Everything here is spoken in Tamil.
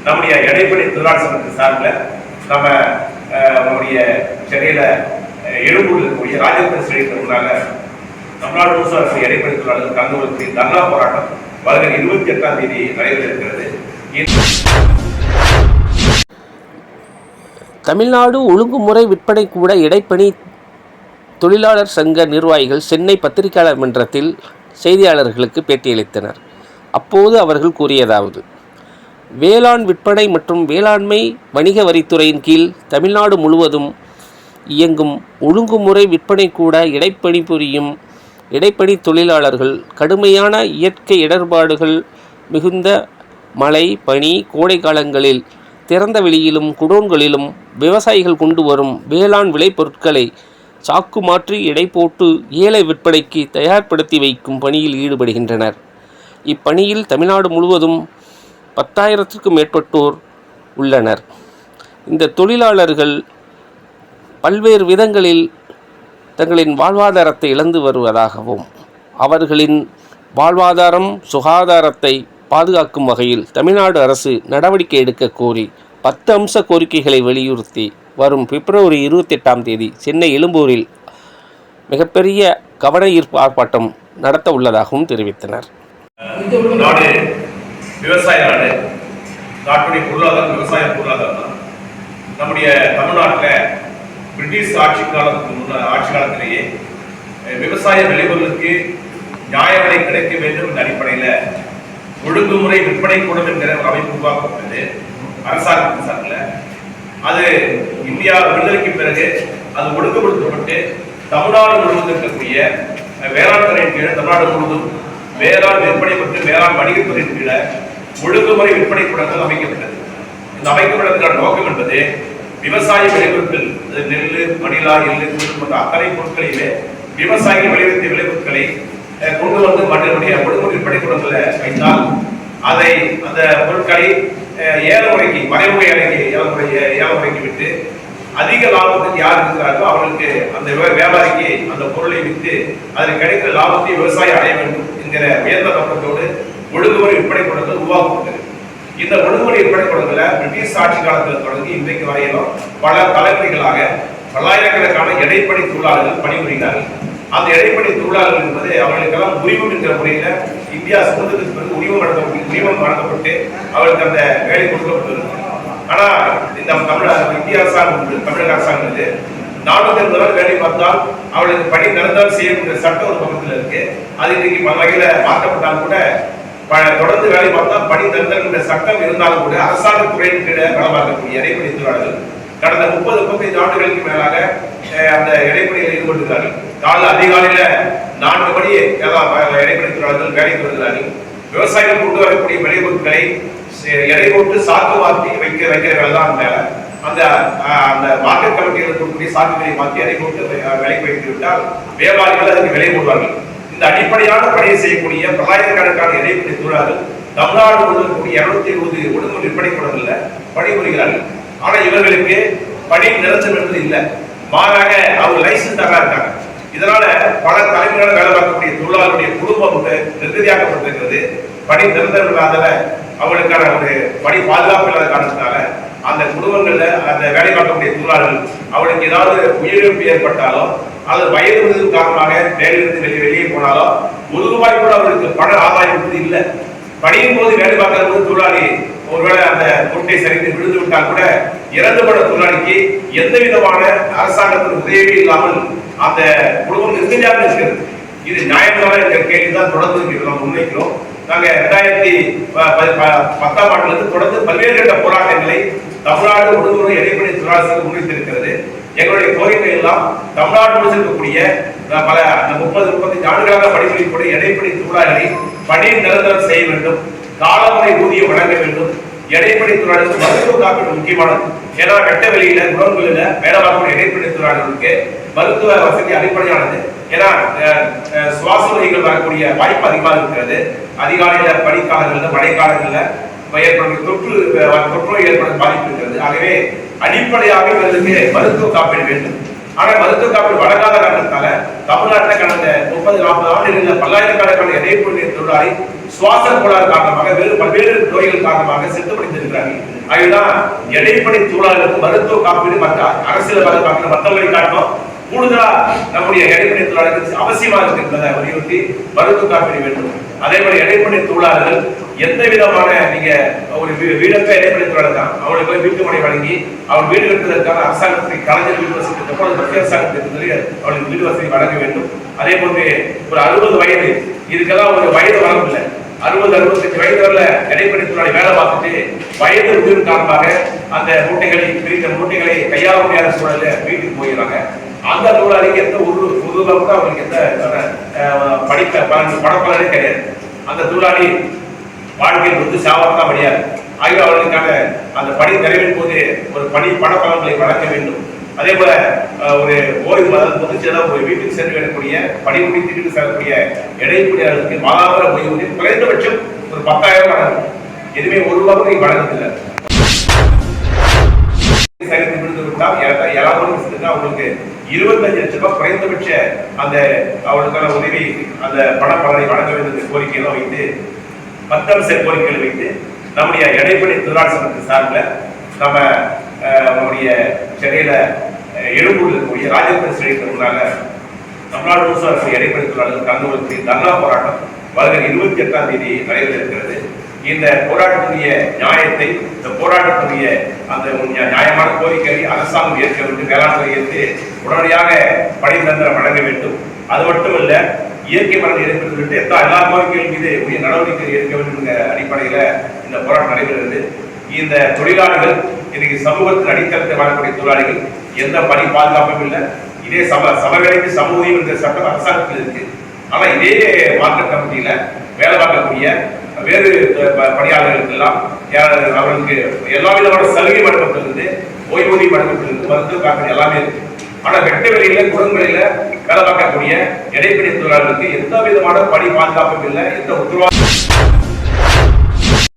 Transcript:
நம்முடைய இடைப்பணி தொழிலாளர் சங்கத்தின் சார்பில் நம்ம நம்முடைய சென்னையில் எழும்பூரில் இருக்கக்கூடிய ராஜேந்திர ஸ்டேடியத்துக்கு முன்னால தமிழ்நாடு முழுசும் அரசு இடைப்பணி தொழிலாளர்கள் கலந்து கொள்ளக்கூடிய தர்ணா போராட்டம் வருகிற 28ஆம் தேதி நடைபெற இருக்கிறது. தமிழ்நாடு ஒழுங்குமுறை விற்பனை கூட இடைப்பணி தொழிலாளர் சங்க நிர்வாகிகள் சென்னை பத்திரிகையாளர் மன்றத்தில் செய்தியாளர்களுக்கு பேட்டியளித்தனர். அப்போது அவர்கள் கூறியதாவது: வேளாண் விற்பனை மற்றும் வேளாண்மை வணிக வரித்துறையின் கீழ் தமிழ்நாடு முழுவதும் இயங்கும் ஒழுங்குமுறை விற்பனை கூட இடைப்பணி புரியும் இடைப்பணி தொழிலாளர்கள் கடுமையான இயற்கை இடர்பாடுகள் மிகுந்த மழை, பனி, கோடை காலங்களில் திறந்த வெளியிலும் குடோன்களிலும் விவசாயிகள் கொண்டு வரும் வேளாண் விளைபொருட்களை சாக்கு மாற்றி எடை போட்டு ஏழை விற்பனைக்கு தயார்படுத்தி வைக்கும் பணியில் ஈடுபடுகின்றனர். இப்பணியில் தமிழ்நாடு முழுவதும் 10,000க்கும் மேற்பட்டோர் உள்ளனர். இந்த தொழிலாளர்கள் பல்வேறு விதங்களில் தங்களின் வாழ்வாதாரத்தை இழந்து வருவதாகவும் அவர்களின் வாழ்வாதாரம் சுகாதாரத்தை பாதுகாக்கும் வகையில் தமிழ்நாடு அரசு நடவடிக்கை எடுக்க கோரி 10 அம்ச கோரிக்கைகளை வலியுறுத்தி வரும் பிப்ரவரி 28ஆம் தேதி சென்னை எழும்பூரில் மிகப்பெரிய கவன ஈர்ப்பு ஆர்ப்பாட்டம் நடத்த உள்ளதாகவும் தெரிவித்தனர். நாடு விவசாய நாடு, நாட்டுடைய பொருளாதாரம் விவசாய பொருளாதாரம் தான். நம்முடைய தமிழ்நாட்டில் பிரிட்டிஷ் ஆட்சி காலத்திலேயே விவசாய விளைபொருளுக்கு நியாய விலை கிடைக்க வேண்டும் என்ற அடிப்படையில் ஒழுங்குமுறை விற்பனை கூடம் என்கிற ஒரு அமைப்பு உருவாக்கப்பட்டது அரசாங்கத்தின் சார்பில். அது இந்தியா விடுதலைக்கு பிறகு அது ஒடுக்கப்படுத்தப்பட்டு தமிழ்நாடு முழுவதும் இருக்கக்கூடிய வேளாண் துறையின் கீழ் தமிழ்நாடு முழுவதும் வேளாண் விற்பனை மற்றும் வேளாண் வணிகத்துறையின் கீழ ஒழுங்குமுறை விற்பனை கூடங்கள் அமைக்கப்பட்டது. இந்த அமைக்கப்பட்டதற்கான நோக்கம் என்பது விவசாய விளைபொருட்கள், நெல், மணிலா, எள்ளு போன்ற அத்தனை பொருட்களையுமே விவசாயிகள் விளைவித்த விளைபொருட்களை கொண்டு வந்து மண்ணினுடைய ஒழுங்குமுறை விற்பனை கூடங்களை வைத்தால் அதை அந்த பொருட்களை ஏலமுறைக்கு மறைமுறை ஏலமுறைக்கு விட்டு அதிக லாபத்துக்கு யார் இருக்கிறார்களோ அவர்களுக்கு அந்த வியாபாரிக்கு அந்த பொருளை விற்று அதில் கிடைக்கிற லாபத்தை விவசாயம் அடைய வேண்டும் என்கிற உயர்ந்த நோக்கத்தோடு ஒழுங்குமுறை விற்பனை கூடங்கள் உருவாக்கப்பட்டது. இந்த ஒழுங்குமுறை விற்பனை கூடங்களை பிரிட்டிஷ் ஆட்சி காலத்தில் தொடங்கி இன்றைக்கு வரையிலும் பல தலைமுறைகளாக பல்லாயிரக்கணக்கான இடைப்பணி தொழிலாளர்கள் பணிபுரிகிறார்கள். அந்த இடைப்பணி தொழிலாளர்கள் என்பது அவர்களுக்கெல்லாம் உரிமம் என்கிற முறையில் இந்தியா சுதந்திரத்துக்கு பிறகு உரிமம் வழங்கப்பட்டு அவர்களுக்கு அந்த வேலை கொடுக்கப்பட்டிருக்கிறது. ஆனா இந்த இந்திய அரசாங்கம், தமிழக அரசாங்கம் வந்து 450 நாள் வேலை பார்த்தால் அவளுக்கு பணி நிரந்தரம் செய்யக்கூடிய சட்டம் ஒரு பக்கத்தில் இருக்கு. அது இன்னைக்கு பல வகையில மாற்றப்பட்டாலும் கூட தொடர்ந்து வேலை பார்த்தால் பணி நிரந்தரம் சட்டம் இருந்தாலும் கூட அரசாங்க துறையின் கீழே வேலை பார்க்கக்கூடிய இடைப்பணி தொழிலாளர்கள் கடந்த 30-35 ஆண்டுகளுக்கு மேலாக அந்த இடைப்பணியில் ஈடுபட்டுகிறார்கள். அதிகாலையில 4 மணி இடைப்பணி தொழிலாளர்கள் வேலைக்கு வருகிறார்கள். விவசாயிகள் கொண்டு வரக்கூடிய விளைபொருட்களை எடை போட்டு சாக்கு மாற்றி வைக்கிற வேலை தான் அந்த மார்க்கெட் கமிட்டியில் இருக்கக்கூடிய சாக்குகளை மாற்றி எடை போட்டு விலைக்கு வைத்து விட்டால் வியாபாரிகள் அதுக்கு விலை போடுவார்கள். இந்த அடிப்படையான பணியை செய்யக்கூடிய பல்லாயிரக்கணக்கான இடைப்பணி தொழிலாளர்கள் தமிழ்நாடு முழுவதும் 220 ஒழுங்கு விற்பனை கூடங்களில் பணிபுரிகிறார்கள். ஆனா இவர்களுக்கு பணி நிரந்தரம் என்பது இல்லை, மாறாக அவங்க லைசன்ஸ் தான் இருக்காங்க. இதனால பல தலைமுறைகள் வேலை பார்க்கக்கூடிய தொழிலாளருடைய குடும்பம் நிர்கதியாக்கப்பட்டிருக்கிறது. பணி நிரந்தரம் இல்லாத அவங்களுக்கான ஒரு பணி பாதுகாப்பு இல்லாத காரணத்தினால அந்த குடும்பங்கள்ல அந்த வேலை பார்க்கக்கூடிய தொழிலாளர்கள் அவளுக்கு ஏதாவது உயிரிழப்பு ஏற்பட்டாலோ அல்லது வயது முதிர்வு காரணமாக வேலையிலிருந்து வெளியே போனாலோ ₹1 கூட அவருக்கு பண ஆதாயம் என்பது இல்லை. பணியின் போது வேலை பார்க்கிற போது தொழிலாளி ஒருவேளை அந்த பொருட்டை சரிந்து விழுந்து விட்டால் கூட இறந்து போன தொழிலாளிக்கு எந்த விதமான அரசாங்கத்தின் உதவி இல்லாமல் அந்த குடும்பம் நிர்கதியாக இருக்கிறது. இது நியாயமான கேள்விதான் தொடர்ந்து நாம் முன்வைக்கிறோம். நாங்க 2010ஆம் ஆண்டிலிருந்து தொடர்ந்து பல்வேறு கட்ட போராட்டங்களை தமிழ்நாடு ஒழுங்குமுறை இடைப்பணி தொழிலாளர்கள் முன்வைத்திருக்கிறது. எங்களுடைய கோரிக்கை எல்லாம் தமிழ்நாடு முழுவதும் இருக்கக்கூடிய பல 30-35 ஆண்டுகளாக பணிபுரியக்கூடிய இடைப்பணி தொழிலாளர்களை பணி நிரந்தரம் செய்ய வேண்டும், காலமுறை ஊதியம் வழங்க வேண்டும். இடைப்பணி தொழிலாளர்களுக்கு மருத்துவ காப்பீடு முக்கியமானது. ஏன்னா வெட்ட வெளியில குடோன்களில் வேலை பார்க்கக்கூடிய இடைப்பணி தொழிலாளர்களுக்கு மருத்துவ வசதி அடிப்படையானது. ஏன்னா சுவாச நோய்கள் வரக்கூடிய வாய்ப்பு அதிகமாக இருக்கிறது. அதிகாலையில பனிக்காலங்கள்ல மழைக்காலங்கள்ல ஏற்படும் தொற்று நோய் ஏற்படும் பாதிப்பு இருக்கிறது. ஆகவே அடிப்படையாக இவர்களுக்கு மருத்துவ காப்பீடு வேண்டும். ஆனா மருத்துவ காப்பீடு வழங்காத காரணத்தால தமிழ்நாட்டில் கடந்த 30-40 ஆண்டுகளில் பல்லாயிரக்கணக்கான இடைப்பணி தொழிலாளி சுவாச கோளாறு காரணமாக பல்வேறு நோய்கள் காரணமாக செத்து படித்திருக்கிறார்கள். அதுதான் இடைப்பணி தொழிலாளர்களுக்கு மருத்துவ காப்பீடு மற்ற அரசியல் பாதுகாப்பு மற்றவர்களை காட்டும் கூடுதலா நம்முடைய இடைப்பணி தொழிலாளர்களுக்கு அவசியமாக இருக்கு என்பதை வலியுறுத்தி மருத்துவ காப்பீடு வேண்டும். அதே மாதிரி இடைப்பணி தொழிலாளர்கள் எந்த விதமான நீங்க ஒரு வீடற்ற இடைப்பணி தொழிலாளர் தான் அவங்களுக்கு வீட்டு மனை வழங்கி அவர் வீடு கட்டுவதற்கான அரசாங்கத்தை கலைஞர் வீட்டு வசதி திட்டம் மத்திய அரசாங்கத்திற்கு அவர்களுக்கு வீடு வசதி வழங்க வேண்டும். அதே போன்று ஒரு 60 வயது இதுக்கெல்லாம் ஒரு வயது வரவில்லை. 60-65 வயது வரல இடைப்பணி தொழிலாளி வேலை பார்த்துட்டு வயது முதிர்வு காரணமாக அந்த மூட்டைகளை கையாள முடியாத சூழல வீட்டுக்கு போயிடுறாங்க. அந்த தொழிலாளிக்கு எந்த ஒரு கூட அவங்களுக்கு எந்த பணப்பலனே கிடையாது. அந்த தொழிலாளி வாழ்க்கையில் சாவத்தான் முடியாது. ஆகிய அவர்களுக்கான அந்த பணி நிறைவேறும் போது ஒரு பணப்பலன்களை வழங்க வேண்டும். அதே போல ஒரு ஓய்வு பொதுச்செயலாளர் ஒரு வீட்டுக்கு சென்று வரக்கூடிய பணி முடித்து வீட்டுக்கு செல்லக்கூடிய இடைப்பணியாளர்களுக்கு மாதாந்திர ஓய்வூதியம் குறைந்தபட்சம் ஒரு 10,000 வழங்கும். எதுவுமே ₹1 வழங்குதில்லை. அவங்களுக்கு 25 லட்சம் ரூபாய் குறைந்தபட்ச அந்த அவர்களுக்கான உதவி அந்த பணப்பலனை வழங்க வேண்டும் கோரிக்கையெல்லாம் வைத்து 10 அம்ச கோரிக்கைகளை வைத்து நம்முடைய இடைப்பணி தொழிலாளர் சங்கத்தின் சார்பில் நம்முடைய சென்னையில எழும்பூர் இருக்கக்கூடிய ராஜேந்திர சிலைக்கு முன்னால தமிழ்நாடு முழுசும் அரசு இடைப்பணி தொழிலாளர்கள் கலந்து கொள்ளக்கூடிய தர்ணா போராட்டம் வருகிற 28ஆம் தேதி நடைபெற இருக்கிறது. இந்த போராட்டத்துடைய நியாயத்தை இந்த போராட்டத்துடைய அந்த நியாயமான கோரிக்கையை அரசாங்கம் ஏற்க வேண்டும். வேளாண்மை ஏற்று உடனடியாக பணி நிரந்தரம் வழங்க வேண்டும். அது மட்டுமல்ல இயற்கை மரணம் ஏற்படுத்திவிட்டு எல்லா கோரிக்கைகள் மீது உரிய நடவடிக்கை எடுக்க வேண்டும் என்ற அடிப்படையில இந்த போராட்டம் நடைபெறுகிறது. இந்த தொழிலாளர்கள் இன்னைக்கு சமூகத்தின் அடித்தளத்தை வாழக்கூடிய தொழிலாளிகள் எந்த பணி பாதுகாப்பும் இல்லை. இதே சமவேளைக்கு சமூகம் என்ற சட்டம் அரசாங்கத்தில் இருக்கு. ஆனா இதே மார்க்கெட் கமிட்டியில வேலை பார்க்கக்கூடிய வேறு பணியாளர்களுக்கு எல்லாம் அவர்களுக்கு எல்லா விதமான சலுகை வழங்கப்பட்டிருந்து ஓய்வூதியம் வழங்கப்பட்டிருந்து மருத்துவ காப்பீடு எல்லாமே இருக்கு. ஆனா வெட்ட வெளியில குடங்களில வேலை பார்க்கக்கூடிய இடைப்பணி தொழிலாளர்களுக்கு எந்த விதமான பணி பாதுகாப்பும் இல்லை. எந்த உத்தரவாதம்